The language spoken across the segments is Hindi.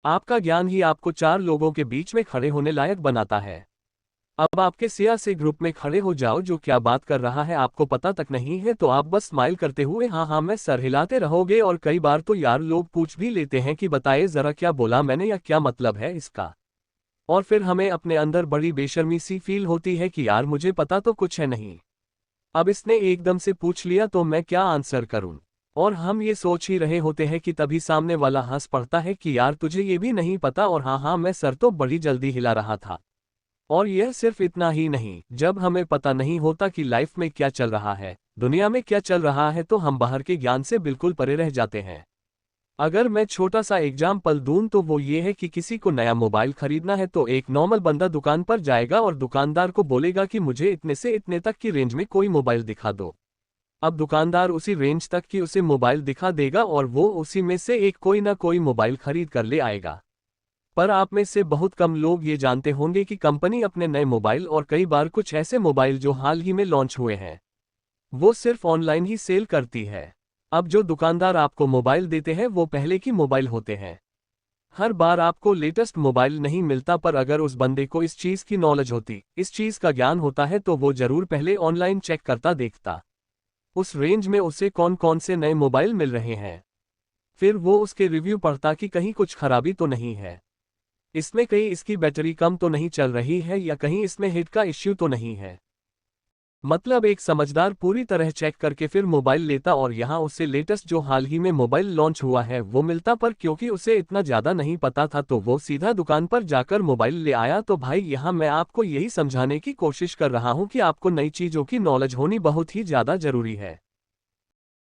आपका ज्ञान ही आपको चार लोगों के बीच में खड़े होने लायक बनाता है। अब आपके सिया से ग्रुप में खड़े हो जाओ, जो क्या बात कर रहा है आपको पता तक नहीं है, तो आप बस स्माइल करते हुए हाँ हाँ मैं सर हिलाते रहोगे। और कई बार तो यार लोग पूछ भी लेते हैं कि बताइए जरा क्या बोला मैंने या क्या मतलब है इसका। और फिर हमें अपने अंदर बड़ी बेशर्मी सी फील होती है कि यार मुझे पता तो कुछ है नहीं, अब इसने एकदम से पूछ लिया तो मैं क्या आंसर करूं। और हम ये सोच ही रहे होते हैं कि तभी सामने वाला हंस पड़ता है कि यार तुझे ये भी नहीं पता, और हाँ हाँ मैं सर तो बड़ी जल्दी हिला रहा था। और यह सिर्फ इतना ही नहीं, जब हमें पता नहीं होता कि लाइफ में क्या चल रहा है, दुनिया में क्या चल रहा है, तो हम बाहर के ज्ञान से बिल्कुल परे रह जाते हैं। अगर मैं छोटा सा एग्जाम्पल दूं तो वो ये है कि किसी को नया मोबाइल खरीदना है तो एक नॉर्मल बंदा दुकान पर जाएगा और दुकानदार को बोलेगा कि मुझे इतने से इतने तक की रेंज में कोई मोबाइल दिखा दो। अब दुकानदार उसी रेंज तक की उसे मोबाइल दिखा देगा और वो उसी में से एक कोई ना कोई मोबाइल खरीद कर ले आएगा। पर आप में से बहुत कम लोग ये जानते होंगे कि कंपनी अपने नए मोबाइल, और कई बार कुछ ऐसे मोबाइल जो हाल ही में लॉन्च हुए हैं, वो सिर्फ ऑनलाइन ही सेल करती है। अब जो दुकानदार आपको मोबाइल देते हैं वो पहले की मोबाइल होते हैं। हर बार आपको लेटेस्ट मोबाइल नहीं मिलता, पर अगर उस बंदे को इस चीज़ की नॉलेज होती, इस चीज़ का ज्ञान होता है, तो वो जरूर पहले ऑनलाइन चेक करता, देखता उस रेंज में उसे कौन कौन से नए मोबाइल मिल रहे हैं। फिर वो उसके रिव्यू पढ़ता कि कहीं कुछ खराबी तो नहीं है इसमें, कहीं इसकी बैटरी कम तो नहीं चल रही है, या कहीं इसमें हीट का इश्यू तो नहीं है। मतलब एक समझदार पूरी तरह चेक करके फिर मोबाइल लेता, और यहाँ उससे लेटेस्ट जो हाल ही में मोबाइल लॉन्च हुआ है वो मिलता। पर क्योंकि उसे इतना ज़्यादा नहीं पता था तो वो सीधा दुकान पर जाकर मोबाइल ले आया। तो भाई यहाँ मैं आपको यही समझाने की कोशिश कर रहा हूँ कि आपको नई चीज़ों की नॉलेज होनी बहुत ही ज़्यादा ज़रूरी है।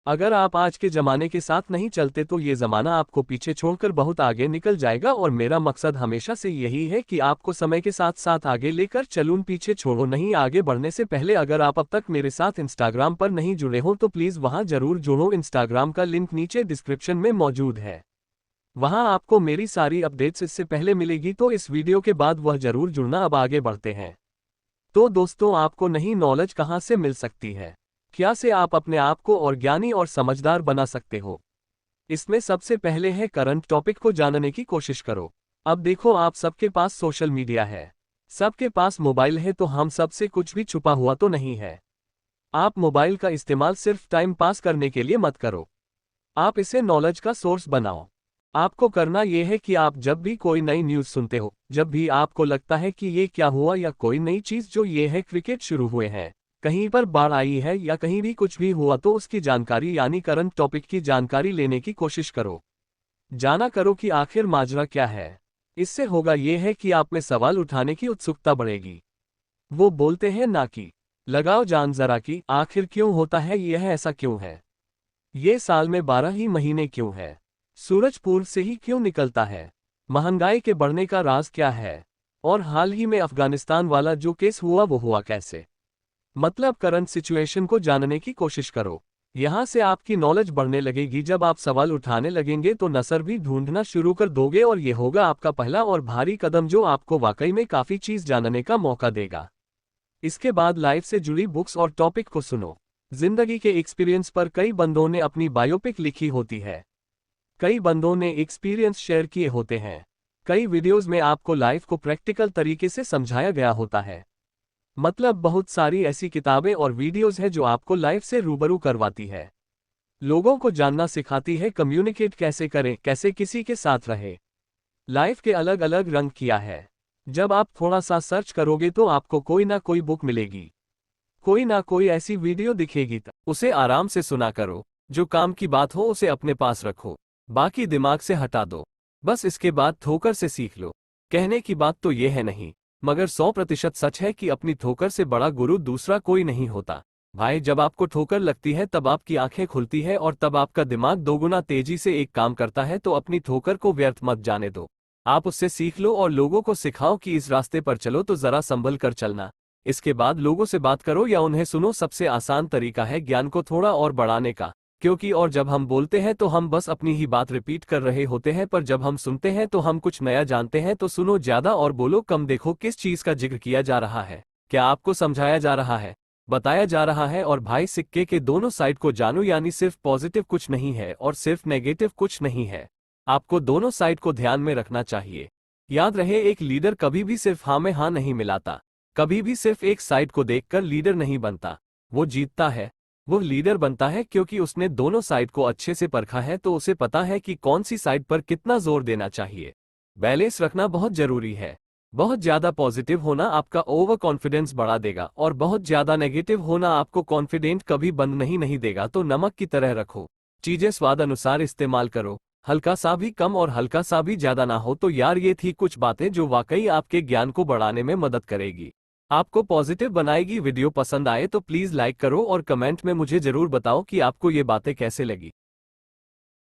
अगर आप आज के ज़माने के साथ नहीं चलते तो ये ज़माना आपको पीछे छोड़कर बहुत आगे निकल जाएगा। और मेरा मकसद हमेशा से यही है कि आपको समय के साथ साथ आगे लेकर चलूं, पीछे छोड़ो नहीं। आगे बढ़ने से पहले अगर आप अब तक मेरे साथ इंस्टाग्राम पर नहीं जुड़े हो तो प्लीज़ वहां जरूर जुड़ो। इंस्टाग्राम का लिंक नीचे डिस्क्रिप्शन में मौजूद है, वहां आपको मेरी सारी अपडेट्स इससे पहले मिलेगी, तो इस वीडियो के बाद वह जरूर जुड़ना। अब आगे बढ़ते हैं। तो दोस्तों, आपको नई नॉलेज कहाँ से मिल सकती है, क्या से आप अपने आप को और ज्ञानी और समझदार बना सकते हो? इसमें सबसे पहले है करंट टॉपिक को जानने की कोशिश करो। अब देखो, आप सबके पास सोशल मीडिया है, सबके पास मोबाइल है, तो हम सबसे कुछ भी छुपा हुआ तो नहीं है। आप मोबाइल का इस्तेमाल सिर्फ टाइम पास करने के लिए मत करो, आप इसे नॉलेज का सोर्स बनाओ। आपको करना यह है कि आप जब भी कोई नई न्यूज़ सुनते हो, जब भी आपको लगता है कि ये क्या हुआ, या कोई नई चीज़ जो ये है क्रिकेट शुरू हुए हैं, कहीं पर बाढ़ आई है, या कहीं भी कुछ भी हुआ, तो उसकी जानकारी यानी करंट टॉपिक की जानकारी लेने की कोशिश करो। जाना करो कि आखिर माजरा क्या है। इससे होगा यह है कि आप में सवाल उठाने की उत्सुकता बढ़ेगी। वो बोलते हैं ना कि लगाओ जान जरा कि आखिर क्यों होता है, यह ऐसा क्यों है, ये साल में 12 ही महीने क्यों है, सूरज पूर्व से ही क्यों निकलता है, महंगाई के बढ़ने का राज क्या है, और हाल ही में अफगानिस्तान वाला जो केस हुआ वो हुआ कैसे। मतलब करंट सिचुएशन को जानने की कोशिश करो। यहाँ से आपकी नॉलेज बढ़ने लगेगी। जब आप सवाल उठाने लगेंगे तो नसर भी ढूंढना शुरू कर दोगे, और ये होगा आपका पहला और भारी कदम जो आपको वाकई में काफ़ी चीज़ जानने का मौका देगा। इसके बाद लाइफ से जुड़ी बुक्स और टॉपिक को सुनो। जिंदगी के एक्सपीरियंस पर कई बंदों ने अपनी बायोपिक लिखी होती है, कई बंदों ने एक्सपीरियंस शेयर किए होते हैं, कई वीडियोस में आपको लाइफ को प्रैक्टिकल तरीके से समझाया गया होता है। मतलब बहुत सारी ऐसी किताबें और वीडियोस हैं जो आपको लाइफ से रूबरू करवाती है, लोगों को जानना सिखाती है, कम्युनिकेट कैसे करें, कैसे किसी के साथ रहे। लाइफ के अलग अलग रंग किया है। जब आप थोड़ा सा सर्च करोगे तो आपको कोई ना कोई बुक मिलेगी, कोई ना कोई ऐसी वीडियो दिखेगी, उसे आराम से सुना करो। जो काम की बात हो उसे अपने पास रखो, बाकी दिमाग से हटा दो। बस इसके बाद ठोकर से सीख लो। कहने की बात तो ये है नहीं, मगर 100% सच है कि अपनी ठोकर से बड़ा गुरु दूसरा कोई नहीं होता। भाई, जब आपको ठोकर लगती है तब आपकी आंखें खुलती है, और तब आपका दिमाग दोगुना तेजी से एक काम करता है। तो अपनी ठोकर को व्यर्थ मत जाने दो, आप उससे सीख लो और लोगों को सिखाओ कि इस रास्ते पर चलो तो जरा संभल कर चलना। इसके बाद लोगों से बात करो या उन्हें सुनो। सबसे आसान तरीका है ज्ञान को थोड़ा और बढ़ाने का, क्योंकि और जब हम बोलते हैं तो हम बस अपनी ही बात रिपीट कर रहे होते हैं, पर जब हम सुनते हैं तो हम कुछ नया जानते हैं। तो सुनो ज़्यादा और बोलो कम। देखो किस चीज़ का जिक्र किया जा रहा है, क्या आपको समझाया जा रहा है, बताया जा रहा है। और भाई, सिक्के के दोनों साइड को जानो, यानी सिर्फ पॉजिटिव कुछ नहीं है और सिर्फ नेगेटिव कुछ नहीं है। आपको दोनों साइड को ध्यान में रखना चाहिए। याद रहे, एक लीडर कभी भी सिर्फ हाँ में हाँ नहीं मिलाता। कभी भी सिर्फ एक साइड को देखकर लीडर नहीं बनता। वो जीतता है। वो लीडर बनता है क्योंकि उसने दोनों साइड को अच्छे से परखा है, तो उसे पता है कि कौन सी साइड पर कितना जोर देना चाहिए। बैलेंस रखना बहुत जरूरी है। बहुत ज्यादा पॉजिटिव होना आपका ओवर कॉन्फिडेंस बढ़ा देगा और बहुत ज्यादा नेगेटिव होना आपको कॉन्फिडेंट कभी बंद नहीं देगा। तो नमक की तरह रखो। चीजें स्वाद अनुसार इस्तेमाल करो। हल्का सा भी कम और हल्का सा भी ज्यादा ना हो। तो यार, ये थी कुछ बातें जो वाकई आपके ज्ञान को बढ़ाने में मदद करेगी, आपको पॉजिटिव बनाएगी। वीडियो पसंद आए तो प्लीज लाइक करो और कमेंट में मुझे जरूर बताओ कि आपको ये बातें कैसे लगी।